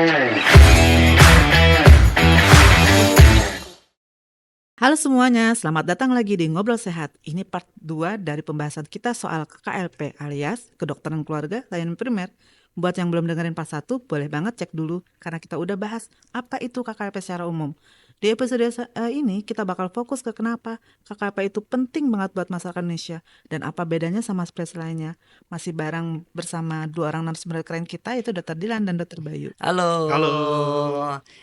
Halo semuanya, selamat datang lagi di Ngobrol Sehat. Ini part 2 dari pembahasan kita soal KKLP alias Kedokteran Keluarga Layanan Primer. Buat yang belum dengerin part 1, boleh banget cek dulu karena kita udah bahas apa itu KKLP secara umum. Di episode ini kita bakal fokus ke kenapa KKLP itu penting banget buat masyarakat Indonesia dan apa bedanya sama spesies lainnya. Masih bareng bersama dua orang narasumber keren kita, yaitu Dr. Dilan dan Dr. Bayu. Halo. Halo.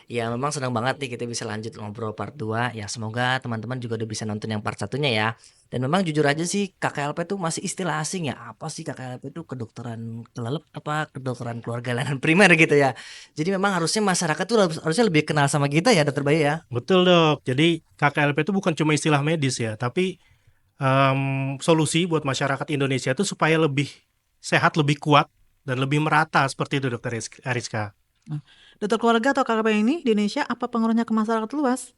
Ya memang senang banget nih kita bisa lanjut ngobrol part 2. Ya semoga teman-teman juga udah bisa nonton yang part satunya ya. Dan memang jujur aja sih KKLP itu masih istilah asing ya. Apa sih KKLP itu kedokteran kedokteran keluarga layanan primer gitu ya. Jadi memang harusnya masyarakat tuh harusnya lebih kenal sama kita ya Dokter Bayu ya. Betul dok, jadi KKLP itu bukan cuma istilah medis ya, tapi solusi buat masyarakat Indonesia itu supaya lebih sehat, lebih kuat, dan lebih merata seperti itu dokter Ariska. Dokter keluarga atau KKP ini di Indonesia apa pengaruhnya ke masyarakat luas?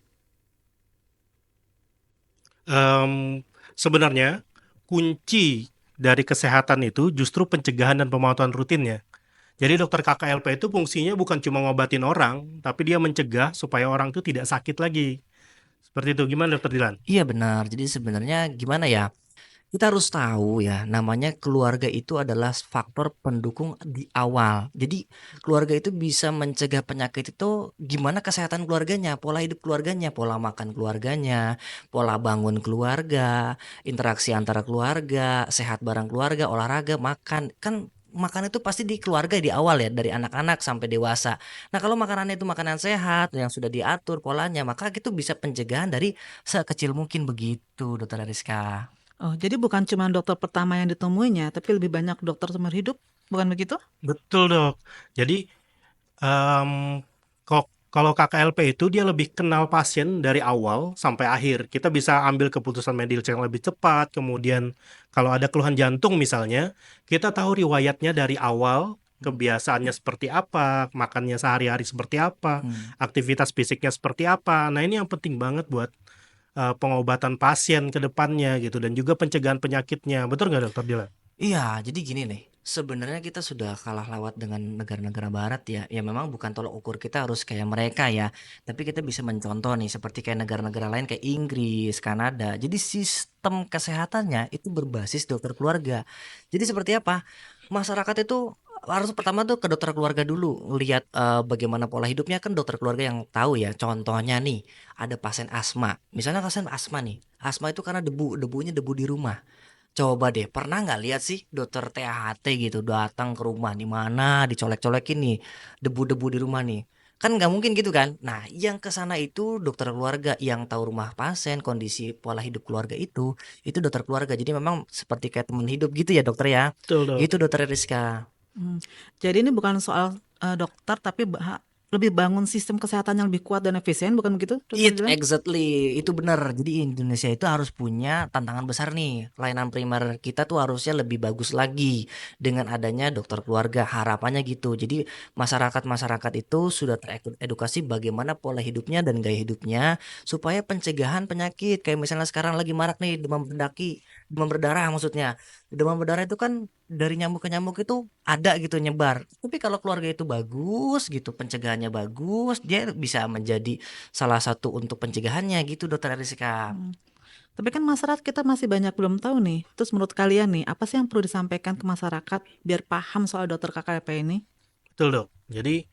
Sebenarnya kunci dari kesehatan itu justru pencegahan dan pemantauan rutinnya. Jadi dokter KKLP itu fungsinya bukan cuma ngobatin orang, tapi dia mencegah supaya orang itu tidak sakit lagi. Seperti itu, gimana dokter Dilan? Iya benar. Jadi sebenarnya gimana ya? Kita harus tahu ya, namanya keluarga itu adalah faktor pendukung di awal. Jadi keluarga itu bisa mencegah penyakit itu gimana kesehatan keluarganya, pola hidup keluarganya, pola makan keluarganya, pola bangun keluarga, interaksi antara keluarga, sehat bareng keluarga, olahraga, makan. Kan makan itu pasti di keluarga di awal ya, dari anak-anak sampai dewasa. Nah, kalau makanannya itu makanan sehat yang sudah diatur polanya, maka itu bisa pencegahan dari sekecil mungkin begitu, Dokter Ariska. Oh, jadi bukan cuma dokter pertama yang ditemuinya, tapi lebih banyak dokter seumur hidup, bukan begitu? Betul dok. Jadi kalau KKLP itu dia lebih kenal pasien dari awal sampai akhir. Kita bisa ambil keputusan medis yang lebih cepat. Kemudian kalau ada keluhan jantung misalnya, kita tahu riwayatnya dari awal, kebiasaannya seperti apa, makannya sehari-hari seperti apa, aktivitas fisiknya seperti apa. Nah ini yang penting banget buat pengobatan pasien ke depannya gitu dan juga pencegahan penyakitnya. Betul nggak dokter Dila? Iya, jadi gini nih, sebenarnya kita sudah kalah lewat dengan negara-negara barat ya. Ya memang bukan tolok ukur kita harus kayak mereka ya, tapi kita bisa mencontoh nih seperti kayak negara-negara lain kayak Inggris, Kanada. Jadi sistem kesehatannya itu berbasis dokter keluarga. Jadi seperti apa? Masyarakat itu harus pertama tuh ke dokter keluarga dulu, lihat bagaimana pola hidupnya kan dokter keluarga yang tahu ya. Contohnya nih, ada pasien asma. Misalnya pasien asma nih, asma itu karena debunya debu di rumah. Coba deh, pernah nggak lihat sih dokter THT gitu datang ke rumah di mana dicolek-colekin nih debu-debu di rumah nih. Kan nggak mungkin gitu kan. Nah, yang ke sana itu dokter keluarga yang tahu rumah pasien, kondisi pola hidup keluarga itu dokter keluarga. Jadi memang seperti kayak teman hidup gitu ya dokter ya. Betul dok. Gitu dokter Rizka. Jadi ini bukan soal dokter, tapi lebih bangun sistem kesehatan yang lebih kuat dan efisien, bukan begitu, Dokter Dilan? Exactly, itu benar. Jadi Indonesia itu harus punya tantangan besar nih. Layanan primer kita tuh harusnya lebih bagus lagi dengan adanya dokter keluarga. Harapannya gitu. Jadi masyarakat-masyarakat itu sudah teredukasi bagaimana pola hidupnya dan gaya hidupnya supaya pencegahan penyakit. Kayak misalnya sekarang lagi marak nih demam berdarah maksudnya. Demam berdarah itu kan dari nyamuk ke nyamuk itu ada gitu nyebar. Tapi kalau keluarga itu bagus gitu, pencegahannya bagus, dia bisa menjadi salah satu untuk pencegahannya gitu dokter Ariska. Tapi kan masyarakat kita masih banyak belum tahu nih. Terus menurut kalian nih, apa sih yang perlu disampaikan ke masyarakat biar paham soal dokter KKP ini? Betul dok. Jadi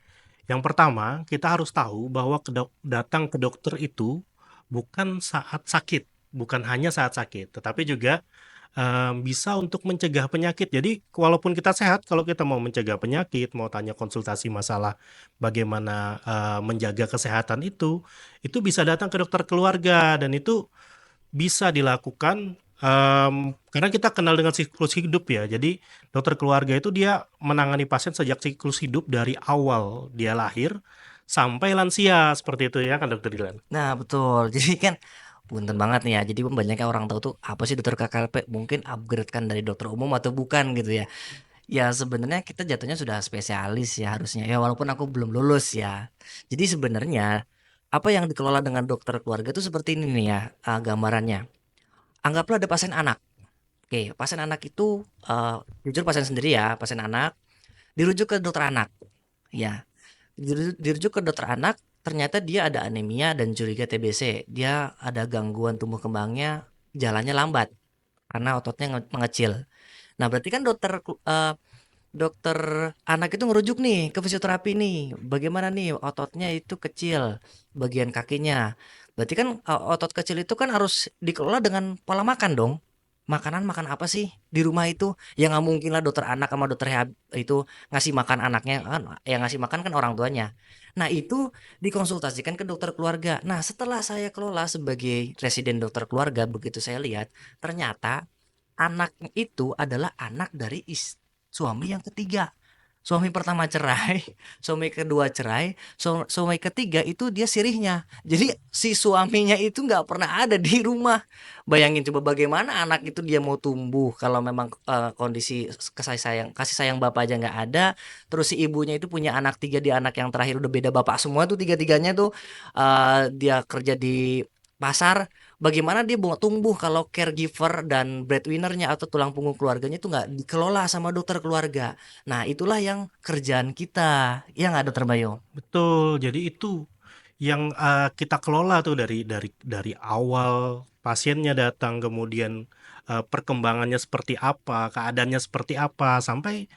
yang pertama kita harus tahu bahwa datang ke dokter itu bukan saat sakit, bukan hanya saat sakit, tetapi juga bisa untuk mencegah penyakit. Jadi walaupun kita sehat, kalau kita mau mencegah penyakit, mau tanya konsultasi masalah bagaimana menjaga kesehatan itu bisa datang ke dokter keluarga dan itu bisa dilakukan karena kita kenal dengan siklus hidup ya. Jadi dokter keluarga itu dia menangani pasien sejak siklus hidup dari awal dia lahir sampai lansia seperti itu ya kan dokter Dilan? Nah betul, jadi kan punten banget nih ya. Jadi banyak orang tahu tuh apa sih dokter KKLP, mungkin upgrade kan dari dokter umum atau bukan gitu ya. Ya sebenarnya kita jatuhnya sudah spesialis ya harusnya ya, walaupun aku belum lulus ya. Jadi sebenarnya apa yang dikelola dengan dokter keluarga itu seperti ini nih ya, gambarannya. Anggaplah ada pasien anak. Oke, pasien anak itu jujur pasien sendiri ya, pasien anak dirujuk ke dokter anak. Ya. dirujuk ke dokter anak, ternyata dia ada anemia dan curiga TBC. Dia ada gangguan tumbuh kembangnya, jalannya lambat karena ototnya mengecil. Nah, berarti kan dokter anak itu ngerujuk nih ke fisioterapi nih. Bagaimana nih ototnya itu kecil bagian kakinya. Berarti kan otot kecil itu kan harus dikelola dengan pola makan dong. Makanan makan apa sih di rumah itu? Ya nggak mungkin lah dokter anak sama dokter rehab itu ngasih makan anaknya kan, yang ngasih makan kan orang tuanya. Nah itu dikonsultasikan ke dokter keluarga. Nah setelah saya kelola sebagai residen dokter keluarga, begitu saya lihat ternyata anak itu adalah anak dari suami yang ketiga. Suami pertama cerai, suami kedua cerai, suami ketiga itu dia sirihnya. Jadi si suaminya itu nggak pernah ada di rumah. Bayangin coba bagaimana anak itu dia mau tumbuh kalau memang kondisi kasih sayang bapak aja nggak ada. Terus si ibunya itu punya anak tiga, dia anak yang terakhir udah beda bapak semua tuh tiga-tiganya tuh. Dia kerja di pasar. Bagaimana dia mau tumbuh kalau caregiver dan breadwinnernya atau tulang punggung keluarganya itu nggak dikelola sama dokter keluarga. Nah, itulah yang kerjaan kita. Ya nggak, Dokter Bayu? Betul, jadi itu yang kita kelola tuh dari awal pasiennya datang, kemudian perkembangannya seperti apa, keadaannya seperti apa, sampai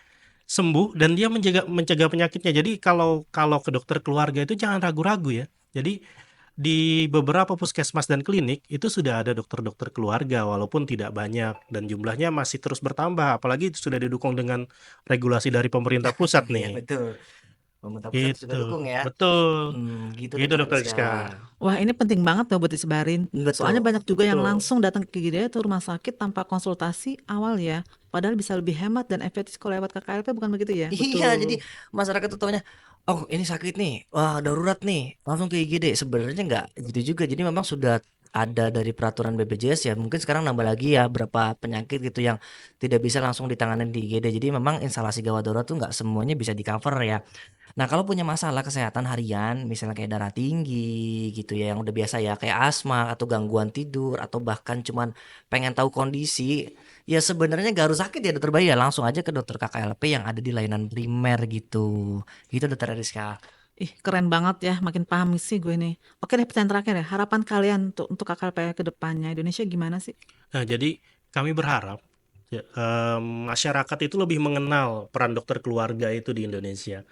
sembuh dan dia mencegah penyakitnya. Jadi kalau kalau ke dokter keluarga itu jangan ragu-ragu ya. Jadi di beberapa puskesmas dan klinik itu sudah ada dokter-dokter keluarga walaupun tidak banyak dan jumlahnya masih terus bertambah, apalagi sudah didukung dengan regulasi dari pemerintah pusat Iya, nih. betul. Pemerintah pusat sudah Gitu, dukung ya. betul. Gitu Gitu Dokter Dokter Rizka. Rizka. Wah, ini penting banget loh buat disebarin. Soalnya Betul. banyak juga yang Betul. langsung datang ke IGD atau rumah sakit tanpa konsultasi awal ya. Padahal bisa lebih hemat dan efektif kalau lewat KKLP, bukan begitu ya? Iya, jadi Betul. masyarakat tuh taunya, oh ini sakit nih, wah darurat nih, langsung ke IGD. Sebenarnya nggak gitu juga. Jadi memang sudah ada dari peraturan BPJS ya. Mungkin sekarang nambah lagi ya berapa penyakit gitu yang tidak bisa langsung ditangani di IGD. Jadi memang instalasi gawat darurat tuh nggak semuanya bisa di cover ya. Nah, kalau punya masalah kesehatan harian, misalnya kayak darah tinggi gitu ya, yang udah biasa ya, kayak asma atau gangguan tidur atau bahkan cuman pengen tahu kondisi, ya sebenarnya nggak harus sakit ya dokter Bayu ya, langsung aja ke dokter KKLP yang ada di layanan primer gitu. Gitu dokter Rizka. Ih, keren banget ya, makin paham sih gue nih. Oke deh, pertanyaan terakhir ya. Harapan kalian untuk KKLP ke depannya Indonesia gimana sih? Nah, jadi kami berharap ya, masyarakat itu lebih mengenal peran dokter keluarga itu di Indonesia.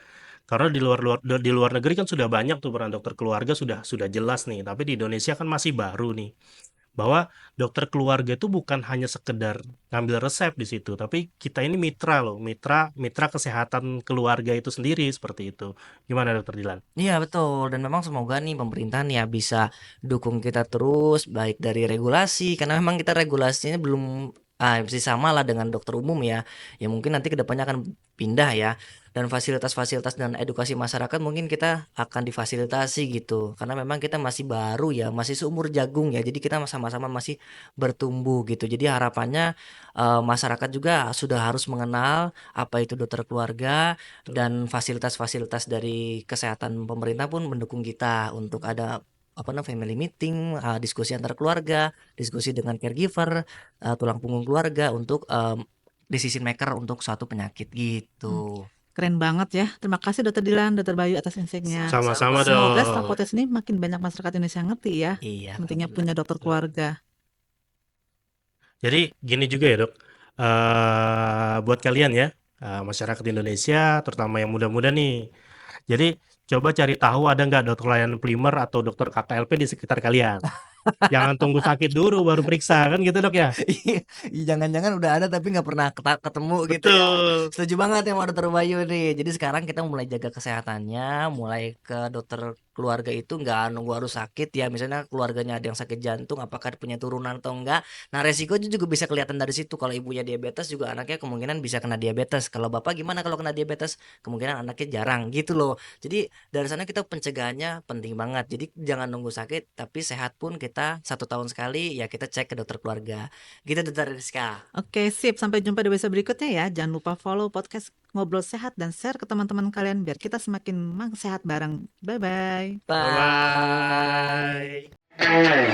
Karena di luar negeri kan sudah banyak tuh peran dokter keluarga sudah jelas nih, tapi di Indonesia kan masih baru nih. Bahwa dokter keluarga itu bukan hanya sekedar ngambil resep di situ, tapi kita ini mitra loh, mitra mitra kesehatan keluarga itu sendiri seperti itu. Gimana Dokter Dilan? Iya betul, dan memang semoga nih pemerintahan ya bisa dukung kita terus baik dari regulasi karena memang kita regulasinya belum masih sama lah dengan dokter umum ya. Ya mungkin nanti kedepannya akan pindah ya, dan fasilitas-fasilitas dan edukasi masyarakat mungkin kita akan difasilitasi gitu. Karena memang kita masih baru ya, masih seumur jagung ya. Jadi kita sama-sama masih bertumbuh gitu. Jadi harapannya masyarakat juga sudah harus mengenal apa itu dokter keluarga, dan fasilitas-fasilitas dari kesehatan pemerintah pun mendukung kita untuk ada apa namanya family meeting, diskusi antar keluarga, diskusi dengan caregiver, tulang punggung keluarga untuk decision maker untuk suatu penyakit gitu. Keren banget ya. Terima kasih Dokter Dilan, Dokter Bayu atas insight-nya. Sama-sama Semoga dong. setelah podcast ini makin banyak masyarakat Indonesia ngerti ya. Iya. Pentingnya punya dokter keluarga. Jadi gini juga ya dok, buat kalian ya, masyarakat Indonesia, terutama yang muda-muda nih. Jadi coba cari tahu ada nggak dokter layanan primer atau dokter KKLP di sekitar kalian. Jangan tunggu sakit dulu baru periksa, kan gitu dok ya? Iya, jangan-jangan udah ada tapi nggak pernah ketemu gitu ya. Betul. Setuju banget ya sama dokter Bayu nih. Jadi sekarang kita mulai jaga kesehatannya, mulai ke dokter keluarga itu nggak nunggu harus sakit ya. Misalnya keluarganya ada yang sakit jantung, apakah punya turunan atau enggak. Nah resikonya juga bisa kelihatan dari situ. Kalau ibunya diabetes juga anaknya kemungkinan bisa kena diabetes. Kalau bapak gimana kalau kena diabetes? Kemungkinan anaknya jarang gitu loh. Jadi dari sana kita pencegahannya penting banget. Jadi jangan nunggu sakit, tapi sehat pun kita 1 tahun sekali ya kita cek ke dokter keluarga. Gitu dokter Rizka. Oke, sip. Sampai jumpa di episode berikutnya ya. Jangan lupa follow podcast Ngobrol Sehat dan share ke teman-teman kalian biar kita semakin sehat bareng. Bye-bye. Bye. Bye.